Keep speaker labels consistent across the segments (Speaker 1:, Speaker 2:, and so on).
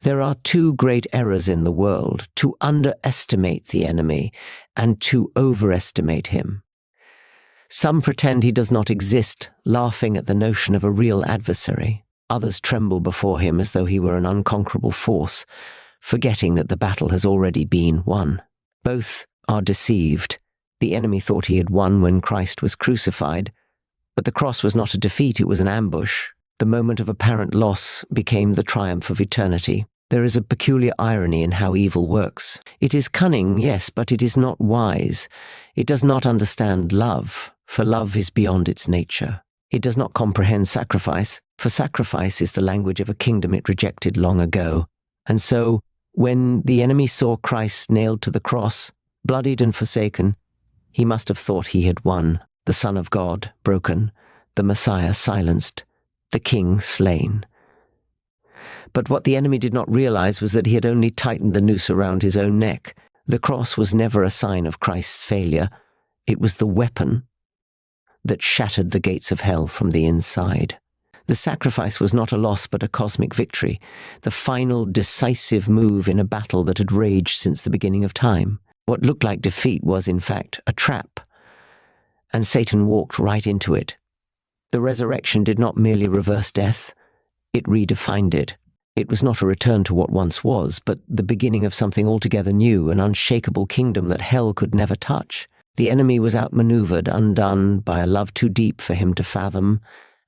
Speaker 1: There are two great errors in the world: to underestimate the enemy and to overestimate him. Some pretend he does not exist, laughing at the notion of a real adversary. Others tremble before him as though he were an unconquerable force, forgetting that the battle has already been won. Both are deceived. The enemy thought he had won when Christ was crucified, but the cross was not a defeat, it was an ambush. The moment of apparent loss became the triumph of eternity. There is a peculiar irony in how evil works. It is cunning, yes, but it is not wise. It does not understand love, for love is beyond its nature. It does not comprehend sacrifice, for sacrifice is the language of a kingdom it rejected long ago. And so, when the enemy saw Christ nailed to the cross, bloodied and forsaken, he must have thought he had won, the Son of God broken, the Messiah silenced, the King slain. But what the enemy did not realize was that he had only tightened the noose around his own neck. The cross was never a sign of Christ's failure. It was the weapon that shattered the gates of hell from the inside. The sacrifice was not a loss but a cosmic victory, the final decisive move in a battle that had raged since the beginning of time. What looked like defeat was, in fact, a trap, and Satan walked right into it. The resurrection did not merely reverse death, it redefined it. It was not a return to what once was, but the beginning of something altogether new, an unshakable kingdom that hell could never touch. The enemy was outmaneuvered, undone by a love too deep for him to fathom,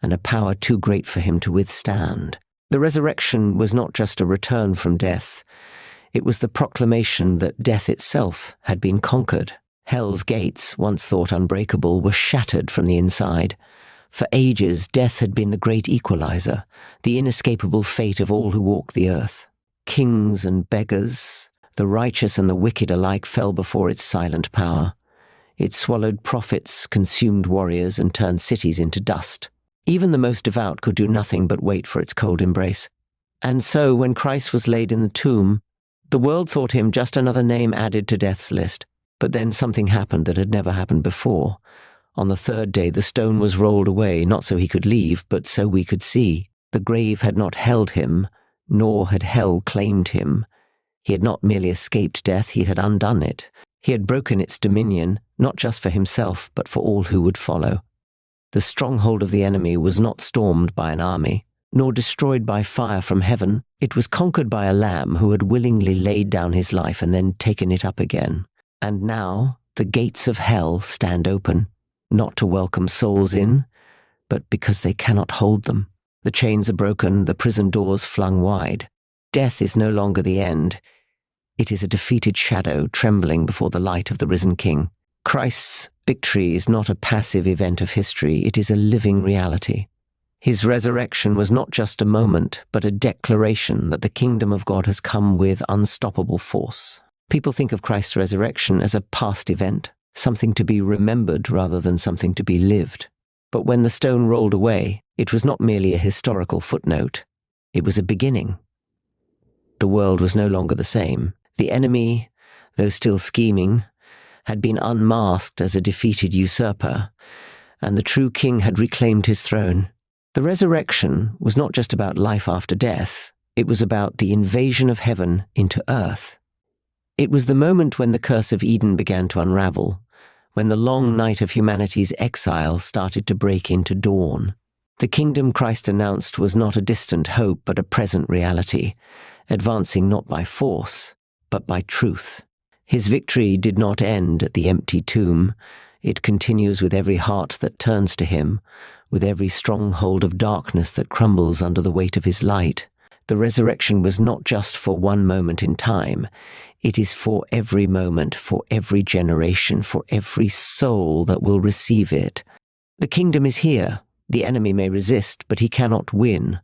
Speaker 1: and a power too great for him to withstand. The resurrection was not just a return from death. It was the proclamation that death itself had been conquered. Hell's gates, once thought unbreakable, were shattered from the inside. For ages, death had been the great equalizer, the inescapable fate of all who walk the earth. Kings and beggars, the righteous and the wicked alike fell before its silent power. It swallowed prophets, consumed warriors, and turned cities into dust. Even the most devout could do nothing but wait for its cold embrace. And so, when Christ was laid in the tomb, the world thought him just another name added to death's list. But then something happened that had never happened before. On the third day, the stone was rolled away, not so he could leave, but so we could see. The grave had not held him, nor had hell claimed him. He had not merely escaped death, he had undone it. He had broken its dominion, not just for himself, but for all who would follow. The stronghold of the enemy was not stormed by an army, nor destroyed by fire from heaven. It was conquered by a lamb who had willingly laid down his life and then taken it up again. And now the gates of hell stand open, not to welcome souls in, but because they cannot hold them. The chains are broken, the prison doors flung wide. Death is no longer the end. It is a defeated shadow trembling before the light of the risen King. Christ's victory is not a passive event of history, it is a living reality. His resurrection was not just a moment, but a declaration that the kingdom of God has come with unstoppable force. People think of Christ's resurrection as a past event, something to be remembered rather than something to be lived. But when the stone rolled away, it was not merely a historical footnote. It was a beginning. The world was no longer the same. The enemy, though still scheming, had been unmasked as a defeated usurper, and the true king had reclaimed his throne. The resurrection was not just about life after death. It was about the invasion of heaven into earth. It was the moment when the curse of Eden began to unravel, when the long night of humanity's exile started to break into dawn. The kingdom Christ announced was not a distant hope, but a present reality, advancing not by force, but by truth. His victory did not end at the empty tomb. It continues with every heart that turns to him, with every stronghold of darkness that crumbles under the weight of his light. The resurrection was not just for one moment in time. It is for every moment, for every generation, for every soul that will receive it. The kingdom is here. The enemy may resist, but he cannot win.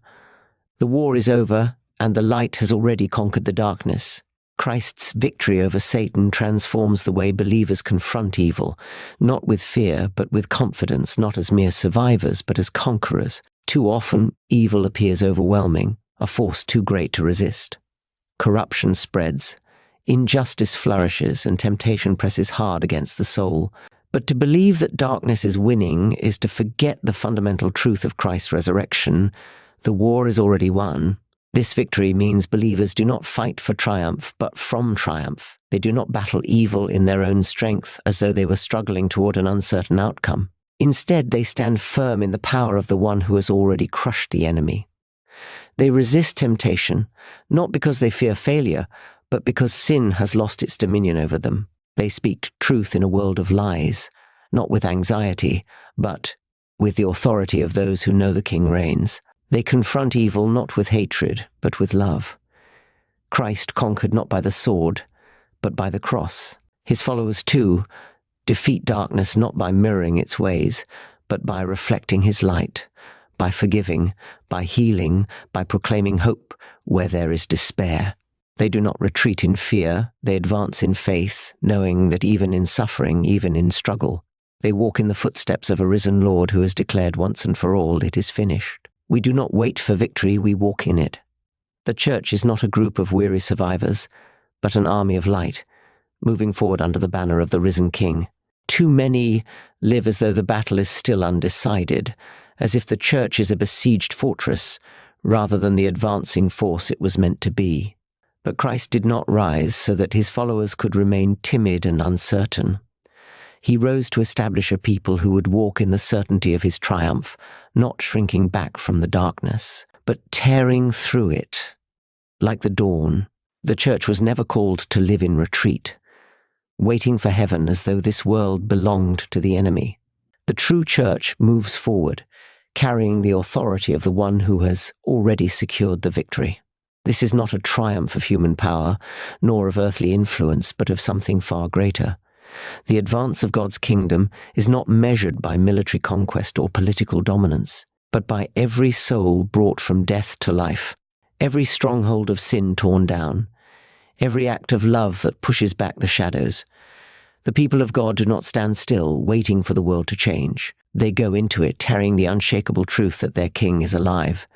Speaker 1: The war is over, and the light has already conquered the darkness. Christ's victory over Satan transforms the way believers confront evil, not with fear, but with confidence, not as mere survivors, but as conquerors. Too often, evil appears overwhelming, a force too great to resist. Corruption spreads, injustice flourishes, and temptation presses hard against the soul. But to believe that darkness is winning is to forget the fundamental truth of Christ's resurrection. The war is already won. This victory means believers do not fight for triumph, but from triumph. They do not battle evil in their own strength as though they were struggling toward an uncertain outcome. Instead, they stand firm in the power of the one who has already crushed the enemy. They resist temptation, not because they fear failure, but because sin has lost its dominion over them. They speak truth in a world of lies, not with anxiety, but with the authority of those who know the King reigns. They confront evil not with hatred, but with love. Christ conquered not by the sword, but by the cross. His followers, too, defeat darkness not by mirroring its ways, but by reflecting his light, by forgiving, by healing, by proclaiming hope where there is despair. They do not retreat in fear, they advance in faith, knowing that even in suffering, even in struggle, they walk in the footsteps of a risen Lord who has declared once and for all, "It is finished." We do not wait for victory, we walk in it. The church is not a group of weary survivors, but an army of light, moving forward under the banner of the risen King. Too many live as though the battle is still undecided, as if the church is a besieged fortress, rather than the advancing force it was meant to be. But Christ did not rise so that his followers could remain timid and uncertain. He rose to establish a people who would walk in the certainty of his triumph, not shrinking back from the darkness, but tearing through it. Like the dawn, the church was never called to live in retreat, waiting for heaven as though this world belonged to the enemy. The true church moves forward, carrying the authority of the one who has already secured the victory. This is not a triumph of human power, nor of earthly influence, but of something far greater. The advance of God's kingdom is not measured by military conquest or political dominance, but by every soul brought from death to life, every stronghold of sin torn down, every act of love that pushes back the shadows. The people of God do not stand still, waiting for the world to change. They go into it, carrying the unshakable truth that their King is alive.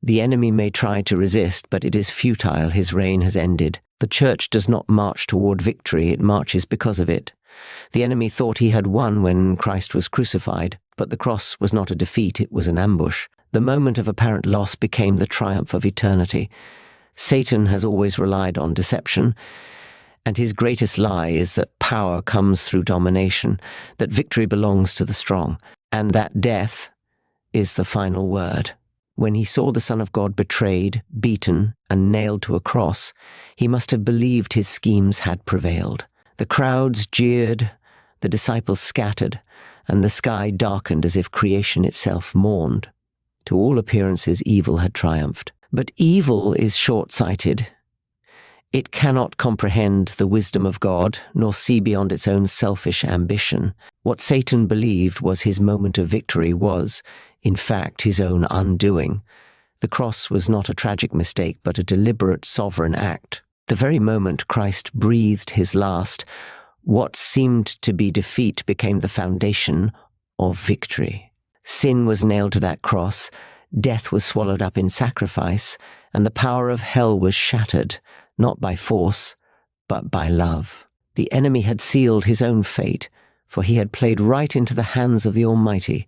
Speaker 1: The enemy may try to resist, but it is futile. His reign has ended. The church does not march toward victory, it marches because of it. The enemy thought he had won when Christ was crucified, but the cross was not a defeat, it was an ambush. The moment of apparent loss became the triumph of eternity. Satan has always relied on deception, and his greatest lie is that power comes through domination, that victory belongs to the strong, and that death is the final word. When he saw the Son of God betrayed, beaten, and nailed to a cross, he must have believed his schemes had prevailed. The crowds jeered, the disciples scattered, and the sky darkened as if creation itself mourned. To all appearances, evil had triumphed. But evil is short-sighted. It cannot comprehend the wisdom of God, nor see beyond its own selfish ambition. What Satan believed was his moment of victory was, in fact, his own undoing. The cross was not a tragic mistake, but a deliberate sovereign act. The very moment Christ breathed his last, what seemed to be defeat became the foundation of victory. Sin was nailed to that cross, death was swallowed up in sacrifice, and the power of hell was shattered, not by force, but by love. The enemy had sealed his own fate, for he had played right into the hands of the Almighty,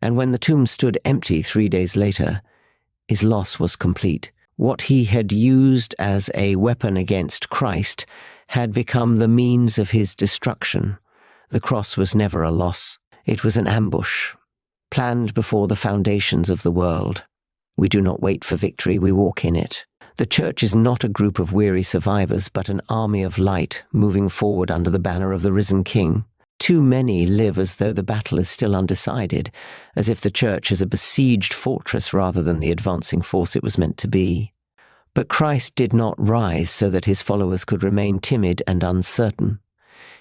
Speaker 1: and when the tomb stood empty 3 days later, his loss was complete. What he had used as a weapon against Christ had become the means of his destruction. The cross was never a loss. It was an ambush, planned before the foundations of the world. We do not wait for victory, we walk in it. The church is not a group of weary survivors, but an army of light moving forward under the banner of the risen King. Too many live as though the battle is still undecided, as if the church is a besieged fortress rather than the advancing force it was meant to be. But Christ did not rise so that his followers could remain timid and uncertain.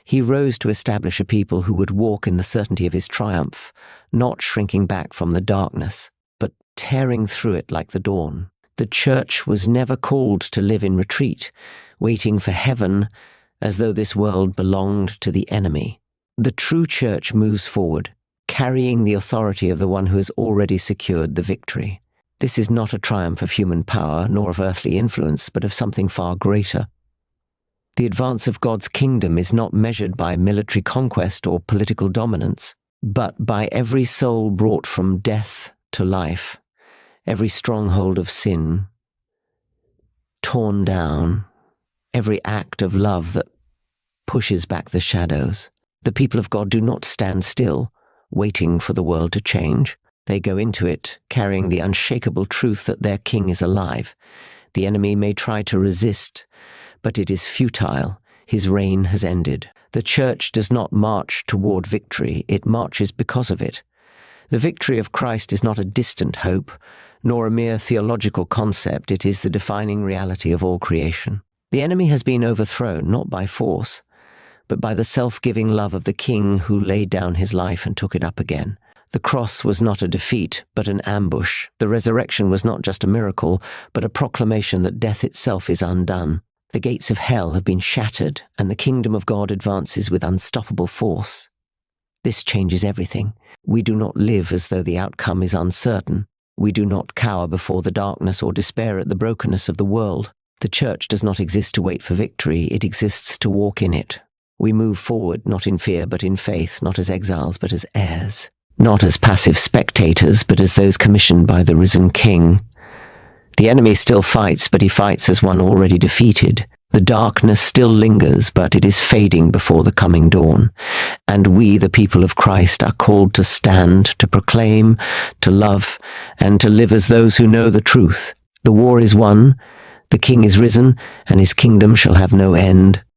Speaker 1: He rose to establish a people who would walk in the certainty of his triumph, not shrinking back from the darkness, but tearing through it like the dawn. The church was never called to live in retreat, waiting for heaven as though this world belonged to the enemy. The true church moves forward, carrying the authority of the one who has already secured the victory. This is not a triumph of human power, nor of earthly influence, but of something far greater. The advance of God's kingdom is not measured by military conquest or political dominance, but by every soul brought from death to life, every stronghold of sin torn down, every act of love that pushes back the shadows. The people of God do not stand still, waiting for the world to change. They go into it carrying the unshakable truth that their King is alive. The enemy may try to resist, but it is futile. His reign has ended. The church does not march toward victory, it marches because of it. The victory of Christ is not a distant hope, nor a mere theological concept. It is the defining reality of all creation. The enemy has been overthrown, not by force, but by the self-giving love of the King who laid down his life and took it up again. The cross was not a defeat, but an ambush. The resurrection was not just a miracle, but a proclamation that death itself is undone. The gates of hell have been shattered, and the kingdom of God advances with unstoppable force. This changes everything. We do not live as though the outcome is uncertain. We do not cower before the darkness or despair at the brokenness of the world. The church does not exist to wait for victory, it exists to walk in it. We move forward, not in fear, but in faith, not as exiles, but as heirs. Not as passive spectators, but as those commissioned by the risen King. The enemy still fights, but he fights as one already defeated. The darkness still lingers, but it is fading before the coming dawn. And we, the people of Christ, are called to stand, to proclaim, to love, and to live as those who know the truth. The war is won, the King is risen, and his kingdom shall have no end.